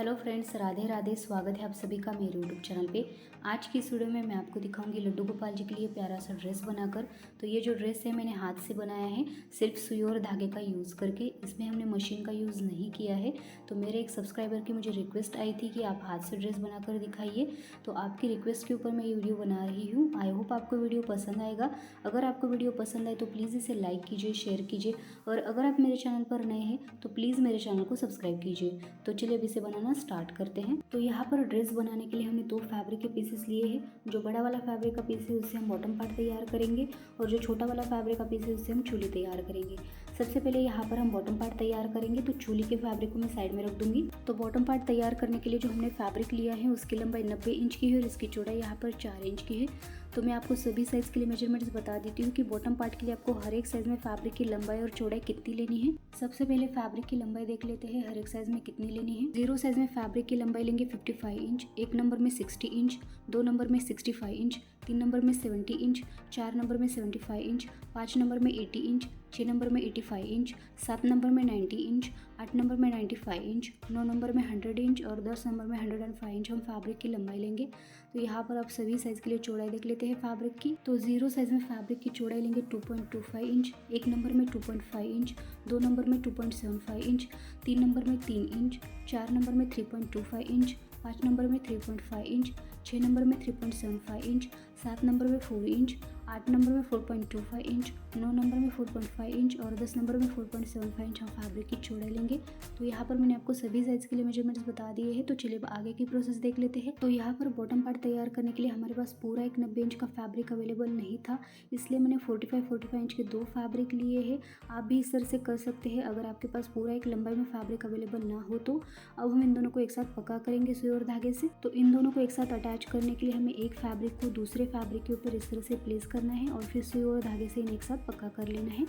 Hello friends, Radhe Radhe. स्वागत है आप सभी का मेरे यूट्यूब चैनल पे। आज की इस वीडियो में मैं आपको दिखाऊंगी लड्डू गोपाल जी के लिए प्यारा सा ड्रेस बनाकर। तो ये जो ड्रेस है मैंने हाथ से बनाया है, सिर्फ सुई और धागे का यूज़ करके। इसमें हमने मशीन का यूज़ नहीं किया है। तो मेरे एक सब्सक्राइबर की मुझे रिक्वेस्ट आई थी कि आप हाथ से ड्रेस बनाकर दिखाइए, तो आपकी रिक्वेस्ट के ऊपर मैं ये वीडियो बना रही हूँ। आई होप आपको वीडियो पसंद आएगा। अगर आपको वीडियो पसंद आए तो प्लीज़ इसे लाइक कीजिए, शेयर कीजिए, और अगर आप मेरे चैनल पर नए हैं तो प्लीज़ मेरे चैनल को सब्सक्राइब कीजिए। तो चलिए अब इसे बनाना स्टार्ट करते हैं। तो यहाँ पर ड्रेस बनाने के लिए हमने 2 फैब्रिक के पीसेस लिए हैं। जो बड़ा वाला फैब्रिक का पीस है उससे हम बॉटम पार्ट तैयार करेंगे, और जो छोटा वाला फैब्रिक का पीस है उससे हम चोली तैयार करेंगे। सबसे पहले यहाँ पर हम बॉटम पार्ट तैयार करेंगे, तो चोली के फैब्रिक को मैं साइड में रख दूंगी। तो बॉटम पार्ट तैयार करने के लिए जो हमने फैब्रिक लिया है उसकी लंबाई 90 इंच की है और इसकी चौड़ाई यहाँ पर 4 इंच की है। तो मैं आपको सभी साइज़ के लिए मेजरमेंट्स बता देती हूँ कि बॉटम पार्ट के लिए आपको हर एक साइज़ में फैब्रिक की लंबाई और चौड़ाई कितनी लेनी है। सबसे पहले फैब्रिक की लंबाई देख लेते हैं हर एक साइज़ में कितनी लेनी है। 0 साइज़ में फैब्रिक की लंबाई लेंगे 55 इंच, 1 नंबर में 60 इंच, 2 नंबर में 65 इंच, 3 नंबर में 70 इंच, 4 नंबर में 75 इंच, 5 नंबर में 80 इंच, 6 नंबर में 85 इंच, 7 नंबर में 90 इंच, 8 नंबर में 95 इंच, 9 नंबर में 100 इंच और 10 नंबर में 105 इंच हम फैब्रिक की लंबाई लेंगे। तो यहाँ पर आप सभी साइज़ के लिए चौड़ाई देख लेते हैं फैब्रिक की। तो 0 साइज़ में फैब्रिक की चौड़ाई लेंगे 2.25 इंच, 1 नंबर में 2.5 इंच, 2 नंबर में 2.75 इंच, 3 नंबर में 3 इंच, 4 नंबर में 3.25 इंच, 5 नंबर में 3.5 इंच, 6 नंबर में 3.75 इंच, 7 नंबर में 4 इंच, 8 नंबर में 4.25 इंच, 9 नंबर में 4.5 इंच और 10 नंबर में 4.75 इंच हम फैब्रिक की चौड़ाई लेंगे। तो यहाँ पर मैंने आपको सभी साइज़ के लिए मेजरमेंट्स बता दिए हैं। तो चलिए अब आगे की प्रोसेस देख लेते हैं। तो यहाँ पर बॉटम पार्ट तैयार करने के लिए हमारे पास पूरा एक 90 इंच का फैब्रिक अवेलेबल नहीं था, इसलिए मैंने 45 इंच के 2 फैब्रिक लिए हैं। आप भी इस तरह से कर सकते हैं अगर आपके पास पूरा एक लंबाई में फैब्रिक अवेलेबल ना हो तो। अब हम इन दोनों को एक साथ पक्का करेंगे सुई और धागे से। तो इन दोनों को एक साथ अटैच करने के लिए हमें एक फैब्रिक को दूसरे फैब्रिक के ऊपर इस तरह से प्लेस करना है और फिर सुई और धागे से इन्हें एक साथ पक्का कर लेना है।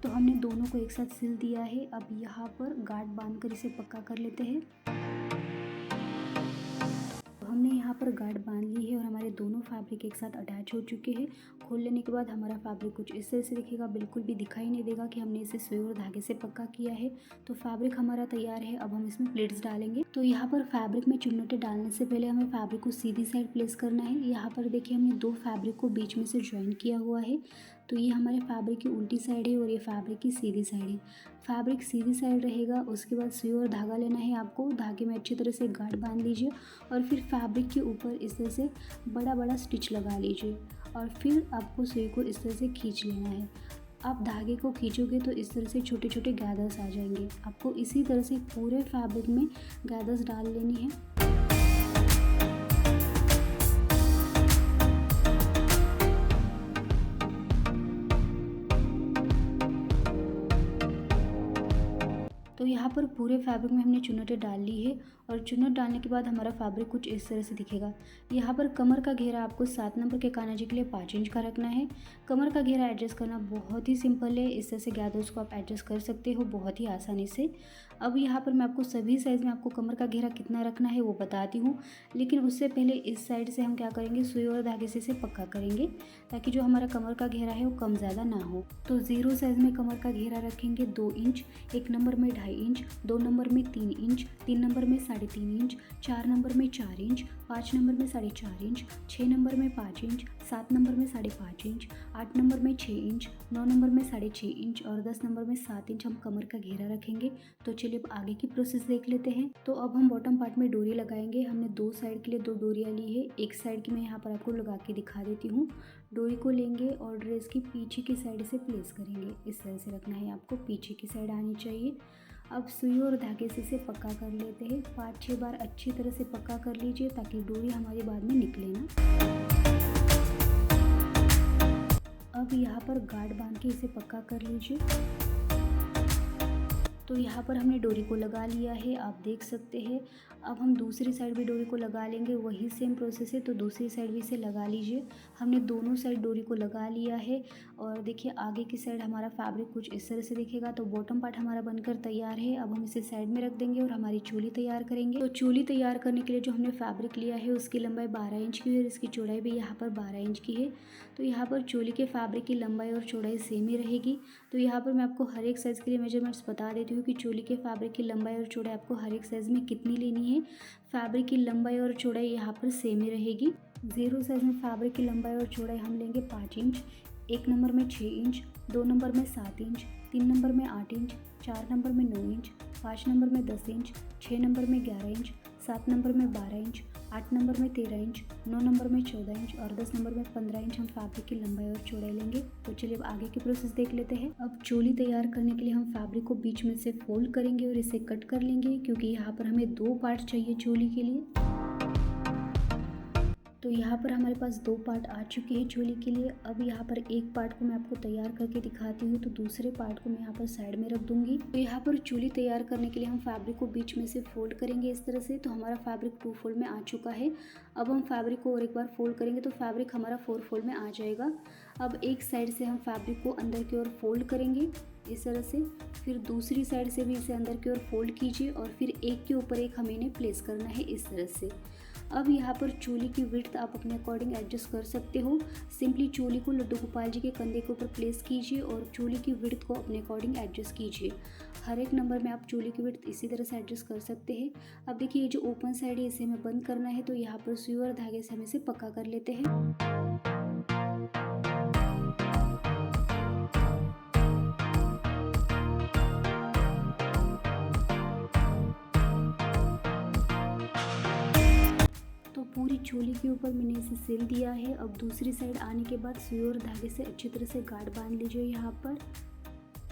तो हमने दोनों को एक साथ सिल दिया है। अब यहाँ पर गांठ बांधकर इसे पक्का कर लेते हैं। हमने यहाँ पर गांठ बांध ली है और हमारे दोनों फैब्रिक एक साथ अटैच हो चुके हैं। खोल लेने के बाद हमारा फैब्रिक कुछ इस तरह से दिखेगा, बिल्कुल भी दिखाई नहीं देगा कि हमने इसे सुई और धागे से पक्का किया है। तो फैब्रिक हमारा तैयार है। अब हम इसमें प्लेट्स डालेंगे। तो यहाँ पर फैब्रिक में चुन्नटे डालने से पहले हमें फैब्रिक को सीधी साइड प्लेस करना है। यहाँ पर देखिए हमने 2 फैब्रिक को बीच में से ज्वाइन किया हुआ है। तो ये हमारे फैब्रिक की उल्टी साइड है और ये फैब्रिक की सीधी साइड है। फैब्रिक सीधी साइड रहेगा, उसके बाद सुई और धागा लेना है आपको। धागे में अच्छी तरह से गांठ बांध लीजिए और फिर फैब्रिक के ऊपर इस तरह से बड़ा बड़ा स्टिच लगा लीजिए और फिर आपको सुई को इस तरह से खींच लेना है। आप धागे को खींचोगे तो इस तरह से छोटे छोटे गैदर्स आ जाएंगे। आपको इसी तरह से पूरे फैब्रिक में गैदर्स डाल लेनी है। तो यहाँ पर पूरे फैब्रिक में हमने चुन्नटें डाल ली है और चुन्नट डालने के बाद हमारा फैब्रिक कुछ इस तरह से दिखेगा। यहाँ पर कमर का घेरा आपको 7 नंबर के कानाजी के लिए 5 इंच का रखना है। कमर का घेरा एडजस्ट करना बहुत ही सिंपल है। इस तरह से गैदर्स को आप एडजस्ट कर सकते हो बहुत ही आसानी से। अब यहाँ पर मैं आपको सभी साइज़ में आपको कमर का घेरा कितना रखना है वो बताती हूँ, लेकिन उससे पहले इस साइड से हम क्या करेंगे, सुई और धागे से इसे पक्का करेंगे ताकि जो हमारा कमर का घेरा है वो कम ज़्यादा ना हो। तो 0 साइज़ में कमर का घेरा रखेंगे 2 इंच, 1 नंबर में 2.5 इंच, 2 नंबर में 3 इंच, 3 नंबर में 3.5 इंच, 4 नंबर में 4 इंच, 5 नंबर में 4.5 इंच, 6 नंबर में 5 इंच, 7 नंबर में 5.5 इंच, 8 नंबर में 6 इंच, 9 नंबर में 6.5 इंच और 10 नंबर में 7 इंच हम कमर का घेरा रखेंगे। तो चलिए अब आगे की प्रोसेस देख लेते हैं। तो अब हम बॉटम पार्ट में डोरी लगाएंगे। हमने 2 साइड के लिए 2 डोरियाँ ली है। एक साइड की मैं यहाँ पर आपको लगा के दिखा देती हूँ। डोरी को लेंगे और ड्रेस की पीछे की साइड से प्लेस करेंगे। इस तरह से रखना है आपको, पीछे की साइड आनी चाहिए। अब सुई और धागे से इसे पक्का कर लेते हैं। 5-6 बार अच्छी तरह से पक्का कर लीजिए ताकि डोरी हमारी बाद में निकले ना। अब यहाँ पर गांठ बांध के इसे पक्का कर लीजिए। तो यहाँ पर हमने डोरी को लगा लिया है, आप देख सकते हैं। अब हम दूसरी साइड भी डोरी को लगा लेंगे, वही सेम प्रोसेस है, तो दूसरी साइड भी इसे लगा लीजिए। हमने दोनों साइड डोरी को लगा लिया है और देखिए आगे की साइड हमारा फैब्रिक कुछ इस तरह से दिखेगा। तो बॉटम पार्ट हमारा बनकर तैयार है। अब हम इसे साइड में रख देंगे और हमारी चोली तैयार करेंगे। तो चोली तैयार करने के लिए जो हमने फैब्रिक लिया है उसकी लंबाई 12 इंच की है और इसकी चौड़ाई भी यहाँ पर 12 इंच की है। तो यहाँ पर चोली के फैब्रिक की लंबाई और चौड़ाई सेम ही रहेगी। तो यहाँ पर मैं आपको हर एक साइज़ के लिए मेजरमेंट्स बता देती हूँ कि चोली के फैब्रिक की लंबाई और चौड़ाई आपको हर एक साइज़ में कितनी लेनी है। फैब्रिक की लंबाई और चौड़ाई यहाँ पर सेम ही रहेगी। 0 साइज़ में फैब्रिक की लंबाई और चौड़ाई हम लेंगे 5 इंच, 1 नंबर में 6 इंच, 2 नंबर में 7 इंच, 3 नंबर में 8 इंच, 4 नंबर में 9 इंच, 5 नंबर में 10 इंच, 6 नंबर में 11 इंच, 7 नंबर में 12 इंच, 8 नंबर में 13 इंच, 9 नंबर में 14 इंच और 10 नंबर में 15 इंच हम फैब्रिक की लंबाई और चौड़ाई लेंगे। तो चलिए अब आगे की प्रोसेस देख लेते हैं। अब चोली तैयार करने के लिए हम फैब्रिक को बीच में से फोल्ड करेंगे और इसे कट कर लेंगे, क्योंकि यहाँ पर हमें 2 पार्ट चाहिए चोली के लिए। तो यहाँ पर हमारे पास 2 पार्ट आ चुके हैं चोली के लिए। अब यहाँ पर एक पार्ट को मैं आपको तैयार करके दिखाती हूँ, तो दूसरे पार्ट को मैं यहाँ पर साइड में रख दूँगी। तो यहाँ पर चोली तैयार करने के लिए हम फैब्रिक को बीच में से फोल्ड करेंगे इस तरह से। तो हमारा फैब्रिक 2 फोल्ड में आ चुका है। अब हम फैब्रिक को और एक बार फोल्ड करेंगे तो फैब्रिक हमारा 4 फोल्ड में आ जाएगा। अब एक साइड से हम फैब्रिक को अंदर की ओर फोल्ड करेंगे इस तरह से, फिर दूसरी साइड से भी इसे अंदर की ओर फोल्ड कीजिए और फिर एक के ऊपर एक हमें इन्हें प्लेस करना है इस तरह से। अब यहाँ पर चोली की विड्थ आप अपने अकॉर्डिंग एडजस्ट कर सकते हो। सिंपली चोली को लड्डू गोपाल जी के कंधे के ऊपर प्लेस कीजिए और चोली की विड्थ को अपने अकॉर्डिंग एडजस्ट कीजिए। हर एक नंबर में आप चोली की विड्थ इसी तरह से एडजस्ट कर सकते हैं। अब देखिए ये जो ओपन साइड है इसे हमें बंद करना है, तो यहाँ पर सुई और धागे से हम इसे पक्का कर लेते हैं। तो पूरी चोली के ऊपर मैंने इसे सिल दिया है। अब दूसरी साइड आने के बाद सुई और धागे से अच्छी तरह से गांठ बांध लीजिए यहाँ पर।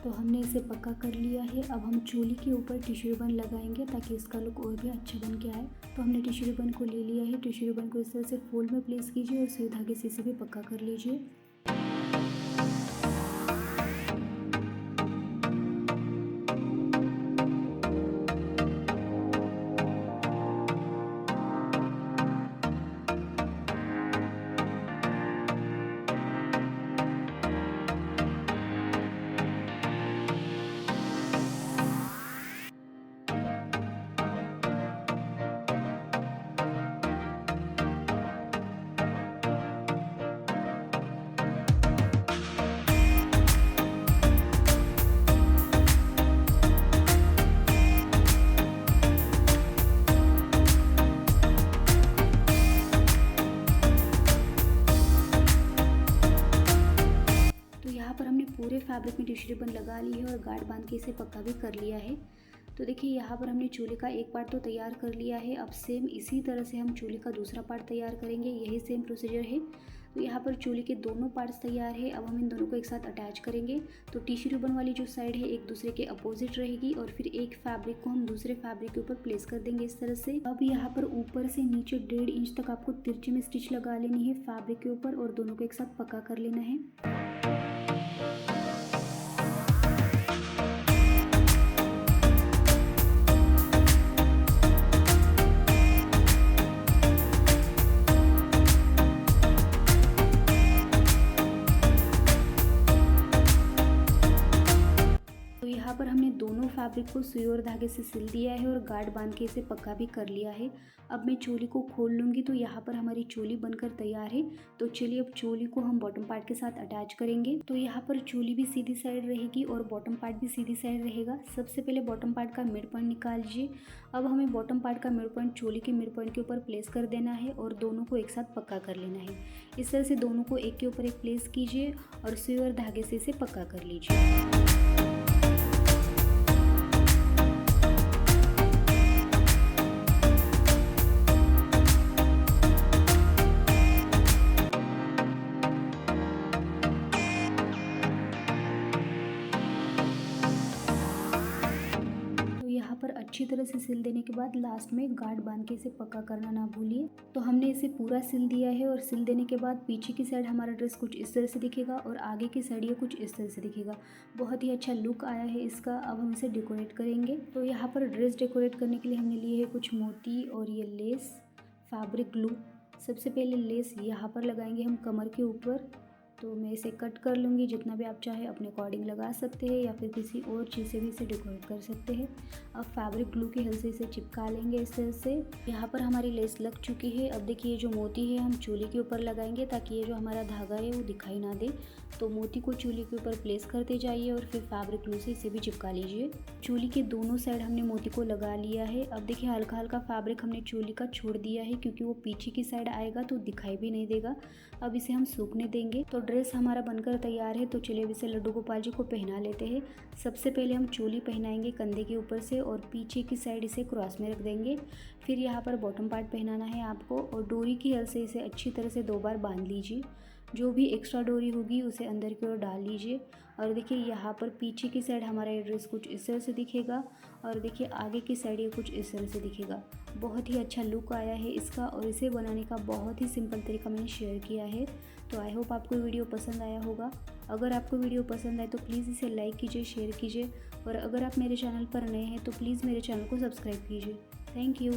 तो हमने इसे पक्का कर लिया है। अब हम चोली के ऊपर टिश्यू रिबन लगाएंगे ताकि इसका लुक और भी अच्छा बन के आए। तो हमने टिश्यू रिबन को ले लिया है। टिश्यू रिबन को इस तरह से फोल्ड में प्लेस कीजिए और सुई धागे से इसे भी पक्का कर लीजिए। यहाँ पर हमने पूरे फैब्रिक में टिश्यू रिबन लगा ली है और गांठ बांध के इसे पक्का भी कर लिया है। तो देखिए यहाँ पर हमने चोली का एक पार्ट तो तैयार कर लिया है। अब सेम इसी तरह से हम चोली का दूसरा पार्ट तैयार करेंगे, यही सेम प्रोसीजर है। तो यहाँ पर चोली के दोनों पार्ट्स तैयार है। अब हम इन दोनों को एक साथ अटैच करेंगे। तो टिश्यू रिबन वाली जो साइड है एक दूसरे के अपोजिट रहेगी और फिर एक फैब्रिक को हम दूसरे फैब्रिक के ऊपर प्लेस कर देंगे इस तरह से। अब यहाँ पर ऊपर से नीचे 1.5 इंच तक आपको तिरछे में स्टिच लगा लेनी है फैब्रिक के ऊपर और दोनों को एक साथ पक्का कर लेना है। यहाँ पर हमने दोनों फैब्रिक को सुई और धागे से सिल दिया है और गांठ बांध के इसे पक्का भी कर लिया है। अब मैं चोली को खोल लूँगी तो यहाँ पर हमारी चोली बनकर तैयार है। तो चलिए अब चोली को हम बॉटम पार्ट के साथ अटैच करेंगे। तो यहाँ पर चोली भी सीधी साइड रहेगी और बॉटम पार्ट भी सीधी साइड रहेगा। सबसे पहले बॉटम पार्ट का मिड पॉइंट निकाल लीजिए। अब हमें बॉटम पार्ट का मिड पॉइंट चोली के मिड पॉइंट के ऊपर प्लेस कर देना है और दोनों को एक साथ पक्का कर लेना है। इस तरह से दोनों को एक के ऊपर एक प्लेस कीजिए और सुई और धागे से इसे पक्का कर लीजिए। पर अच्छी तरह से सिल देने के बाद लास्ट में गांठ बांध के इसे पक्का करना ना भूलिए। तो हमने इसे पूरा सिल दिया है और सिल देने के बाद पीछे की साइड हमारा ड्रेस कुछ इस तरह से दिखेगा और आगे की साइड ये कुछ इस तरह से दिखेगा। बहुत ही अच्छा लुक आया है इसका। अब हम इसे डेकोरेट करेंगे। तो यहाँ पर ड्रेस डेकोरेट करने के लिए हमने लिए है कुछ मोती और ये लेस, फैब्रिक ग्लू। सबसे पहले लेस यहाँ पर लगाएंगे हम कमर के ऊपर। तो मैं इसे कट कर लूँगी, जितना भी आप चाहे अपने अकॉर्डिंग लगा सकते हैं या फिर किसी और चीज़ से भी इसे डेकोरेट कर सकते हैं। अब फैब्रिक ग्लू की हेल्प से इसे चिपका लेंगे इस तरह से। यहाँ पर हमारी लेस लग चुकी है। अब देखिए जो मोती है हम चूली के ऊपर लगाएंगे ताकि ये जो हमारा धागा है वो दिखाई ना दे। तो मोती को चूली के ऊपर प्लेस करते जाइए और फिर फैब्रिक ग्लू से इसे भी चिपका लीजिए। चूली के दोनों साइड हमने मोती को लगा लिया है। अब देखिए हल्का हल्का फैब्रिक हमने चूली का छोड़ दिया है क्योंकि वो पीछे की साइड आएगा तो दिखाई भी नहीं देगा। अब इसे हम सूखने देंगे। तो ड्रेस हमारा बनकर तैयार है। तो चलिए अब इसे लड्डू गोपाल जी को पहना लेते हैं। सबसे पहले हम चोली पहनाएंगे कंधे के ऊपर से और पीछे की साइड इसे क्रॉस में रख देंगे। फिर यहाँ पर बॉटम पार्ट पहनाना है आपको और डोरी की हेल्प से इसे अच्छी तरह से 2 बार बांध लीजिए। जो भी एक्स्ट्रा डोरी होगी उसे अंदर की ओर डाल लीजिए। और देखिए यहाँ पर पीछे की साइड हमारा ये ड्रेस कुछ इस तरह से दिखेगा और देखिए आगे की साइड ये कुछ इस तरह से दिखेगा। बहुत ही अच्छा लुक आया है इसका और इसे बनाने का बहुत ही सिंपल तरीका मैंने शेयर किया है। तो आई होप आपको वीडियो पसंद आया होगा। अगर आपको वीडियो पसंद आए तो प्लीज़ इसे लाइक कीजिए, शेयर कीजिए और अगर आप मेरे चैनल पर नए हैं तो प्लीज़ मेरे चैनल को सब्सक्राइब कीजिए। Thank you.